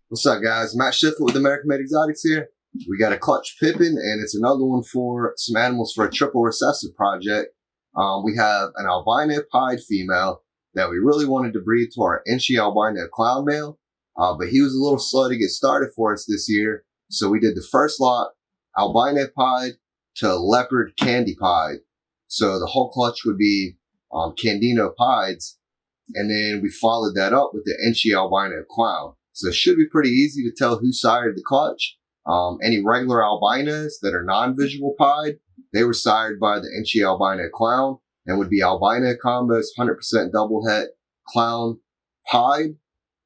What's up, guys? Matt Shiflett with American Made Exotics here. We got a clutch pippin, and it's another one for some animals for a triple recessive project. We have an albino pied female that we really wanted to breed to our Enchi albino clown male, but he was a little slow to get started for us this year. So we did the first lot, albino pied to leopard candy pied. So the whole clutch would be Candino pieds, and then we followed that up with the Enchi albino clown. So it should be pretty easy to tell who sired the clutch. Any regular albinos that are non-visual pied, they were sired by the Enchi albino clown and would be albino combos, 100% double het clown pied.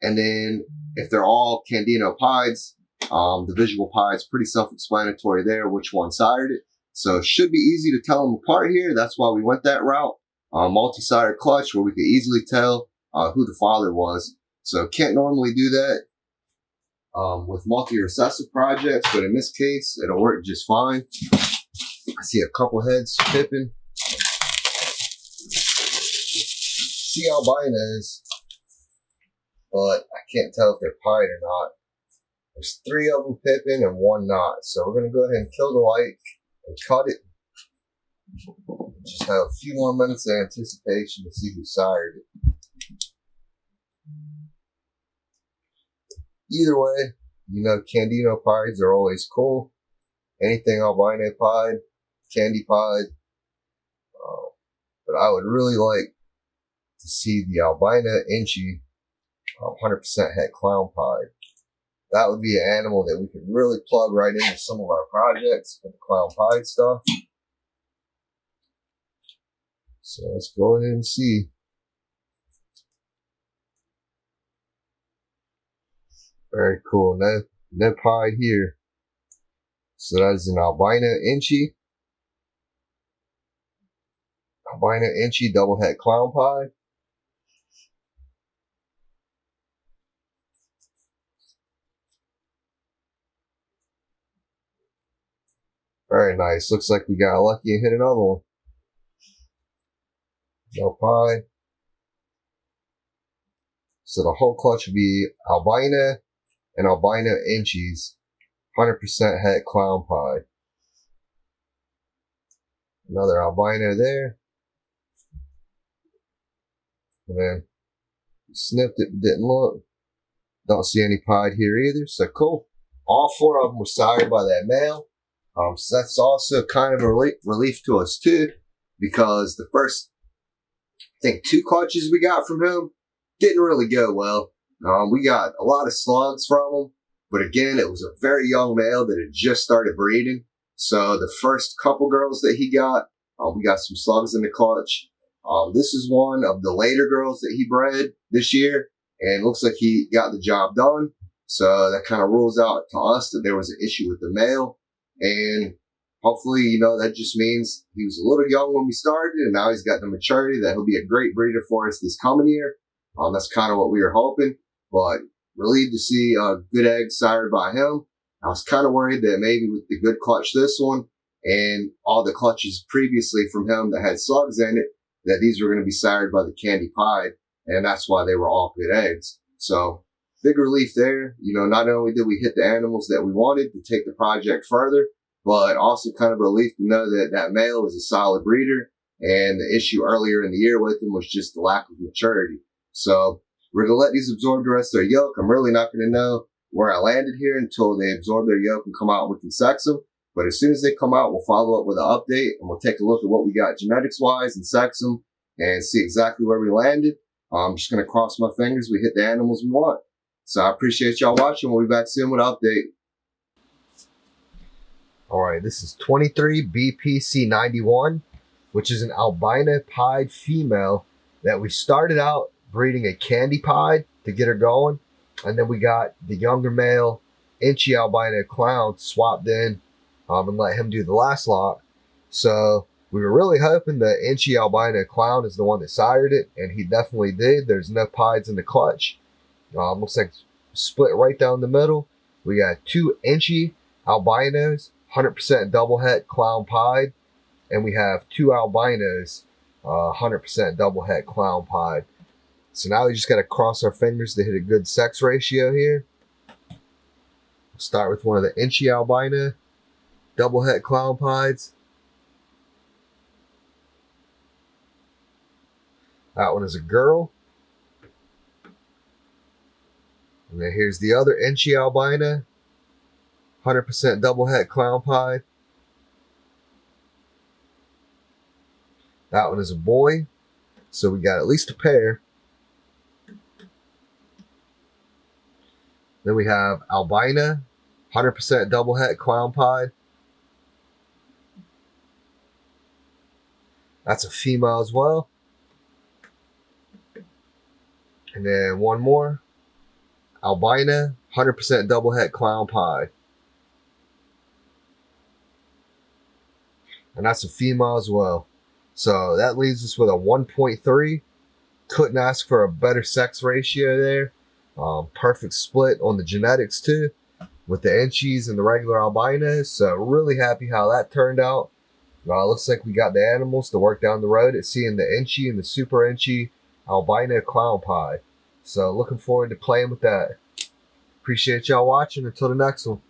And then if they're all Candino pieds, the visual pie is pretty self-explanatory there which one sired it. So it should be easy to tell them apart here. That's why we went that route. Multi-sired clutch where we could easily tell who the father was. So can't normally do that with multi-recessive projects, but in this case, it'll work just fine. I see a couple heads pipping. See albinos, but I can't tell if they're pied or not. There's 3 of them pipping and 1 not. So we're going to go ahead and kill the light and cut it. Just have a few more minutes of anticipation to see who sired it. Either way, you know, Candino pieds are always cool. Anything albino pied, candy pied. But I would really like to see the albino Enchi 100% het clown pied. That would be an animal that we could really plug right into some of our projects with the clown pied stuff. So let's go ahead and see. Very cool. No pied here. So that is an albino Enchi. Albino Enchi double het clown pied. Very nice. Looks like we got lucky and hit another one. No pied. So the whole clutch would be albino and albino Enchis, 100% het clown pied. Another albino there. And then snipped it, didn't look. Don't see any pied here either, so cool. All 4 of them were sired by that male. So that's also kind of a relief to us too, because the first, I think, 2 clutches we got from him didn't really go well. We got a lot of slugs from him, but again, it was a very young male that had just started breeding. So the first couple girls that he got, we got some slugs in the clutch. This is one of the later girls that he bred this year, and looks like he got the job done. So that kind of rules out to us that there was an issue with the male. And hopefully, you know, that just means he was a little young when we started, and now he's got the maturity that he'll be a great breeder for us this coming year. That's kind of what we were hoping, but relieved to see good eggs sired by him. I was kind of worried that maybe with the good clutch this one and all the clutches previously from him that had slugs in it, that these were going to be sired by the candy pied, and that's why they were all good eggs. So big relief there. You know, not only did we hit the animals that we wanted to take the project further, but also kind of relief to know that that male was a solid breeder, and the issue earlier in the year with him was just the lack of maturity. So we're going to let these absorb the rest of their yolk. I'm really not going to know where I landed here until they absorb their yolk and come out and we can sex them. But as soon as they come out, we'll follow up with an update, and we'll take a look at what we got genetics-wise and sex them and see exactly where we landed. I'm just going to cross my fingers we hit the animals we want. So I appreciate y'all watching. We'll be back soon with an update. Alright, this is 23BPc91, which is an albino pied female that we started out breeding a candy pied to get her going. And then we got the younger male Enchi albino clown swapped in and let him do the last lot. So we were really hoping the Enchi albino clown is the one that sired it, and he definitely did. There's no pieds in the clutch. Looks like split right down the middle. We got 2 Enchi albinos, 100% double het clown pied, and we have 2 albinos, 100% double het clown pied. So now we just got to cross our fingers to hit a good sex ratio here. We'll start with one of the Enchi albino double het clown pieds. That one is a girl. And then here's the other Enchi albino 100% double het clown pied. That one is a boy. So we got at least a pair. Then we have albino 100% double het clown pied. That's a female as well. And then one more. Albino 100% double het clown pied. And that's a female as well. So that leaves us with a 1.3. Couldn't ask for a better sex ratio there. Perfect split on the genetics too, with the Enchis and the regular albinos. So really happy how that turned out. Looks like we got the animals to work down the road at seeing the Enchi and the Super Enchi albino clown pied. So looking forward to playing with that. Appreciate y'all watching. Until the next one.